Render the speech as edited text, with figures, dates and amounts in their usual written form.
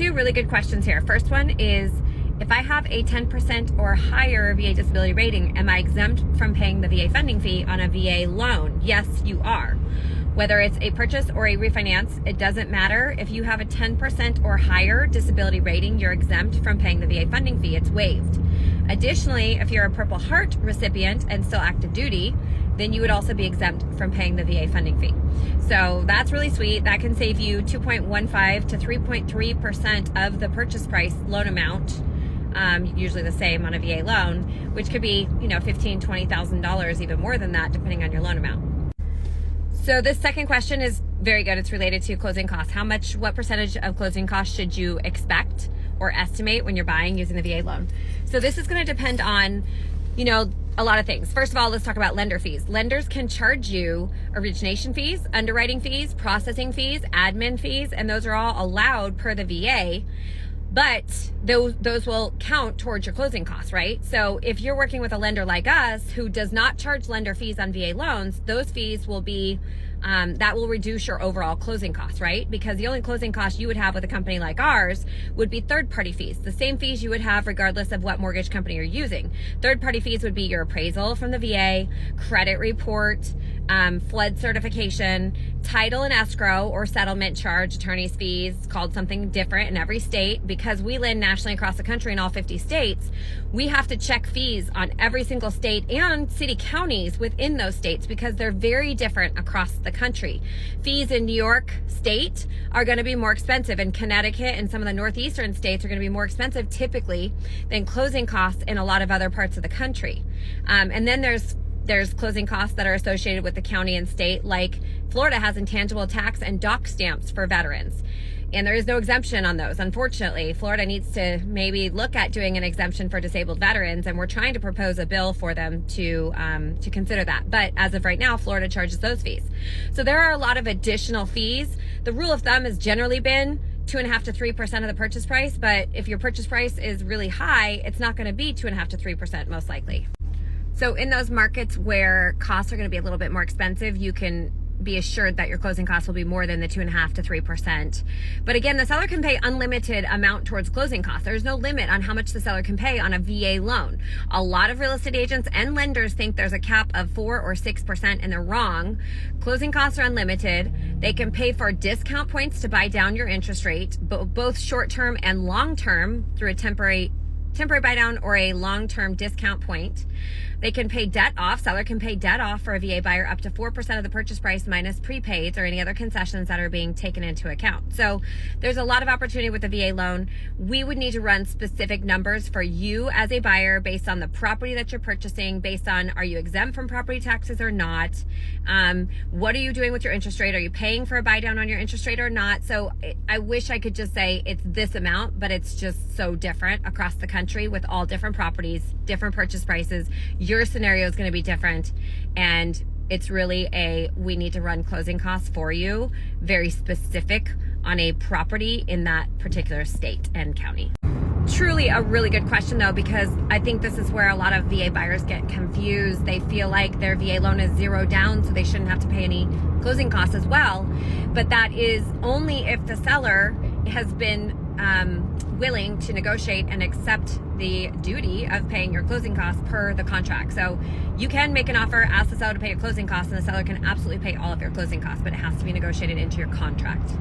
Two really good questions here. First one is, if I have a 10% or higher VA disability rating, am I exempt from paying the VA funding fee on a VA loan? Yes, you are. Whether it's a purchase or a refinance, it doesn't matter. If you have a 10% or higher disability rating, you're exempt from paying the VA funding fee. It's waived. Additionally, if you're a Purple Heart recipient and still active duty, then you would also be exempt from paying the VA funding fee. So that's really sweet. That can save you 2.15 to 3.3% of the purchase price loan amount, usually the same on a VA loan, which could be, $15,000, $20,000, even more than that, depending on your loan amount. So this second question is very good. It's related to closing costs. What percentage of closing costs should you expect or estimate when you're buying using the VA loan? So this is going to depend on, a lot of things. First of all, let's talk about lender fees. Lenders can charge you origination fees, underwriting fees, processing fees, admin fees, and those are all allowed per the VA. But those will count towards your closing costs, right? So if you're working with a lender like us who does not charge lender fees on VA loans, those fees will be, that will reduce your overall closing costs, right? Because the only closing costs you would have with a company like ours would be third-party fees, the same fees you would have regardless of what mortgage company you're using. Third-party fees would be your appraisal from the VA, credit report, flood certification, title and escrow or settlement charge, attorney's fees, called something different in every state. Because we lend nationally across the country in all 50 states, we have to check fees on every single state and city counties within those states because they're very different across the country. Fees in New York State are going to be more expensive, and Connecticut and some of the northeastern states are going to be more expensive typically than closing costs in a lot of other parts of the country. And then there's closing costs that are associated with the county and state, like Florida has intangible tax and dock stamps for veterans. And there is no exemption on those. Unfortunately, Florida needs to maybe look at doing an exemption for disabled veterans, and we're trying to propose a bill for them to consider that. But as of right now, Florida charges those fees. So there are a lot of additional fees. The rule of thumb has generally been 2.5% to 3% of the purchase price, but if your purchase price is really high, it's not going to be 2.5% to 3% most likely. So in those markets where costs are going to be a little bit more expensive, you can be assured that your closing costs will be more than the 2.5% to 3%. But again, the seller can pay unlimited amount towards closing costs. There's no limit on how much the seller can pay on a VA loan. A lot of real estate agents and lenders think there's a cap of 4 or 6%, and they're wrong. Closing costs are unlimited. They can pay for discount points to buy down your interest rate, both short-term and long-term through a temporary buy down or a long-term discount point. They can pay debt off. Seller can pay debt off for a VA buyer up to 4% of the purchase price minus prepaids or any other concessions that are being taken into account. So there's a lot of opportunity with the VA loan. We would need to run specific numbers for you as a buyer based on the property that you're purchasing, based on are you exempt from property taxes or not? What are you doing with your interest rate? Are you paying for a buy down on your interest rate or not? So I wish I could just say it's this amount, but it's just so different across the country with all different properties, different purchase prices. Your scenario is going to be different, and it's really we need to run closing costs for you, very specific on a property in that particular state and county. Truly a really good question though, because I think this is where a lot of VA buyers get confused. They feel like their VA loan is zero down, so they shouldn't have to pay any closing costs as well. But that is only if the seller has been willing to negotiate and accept the duty of paying your closing costs per the contract. So you can make an offer, ask the seller to pay your closing costs, and the seller can absolutely pay all of your closing costs, but it has to be negotiated into your contract.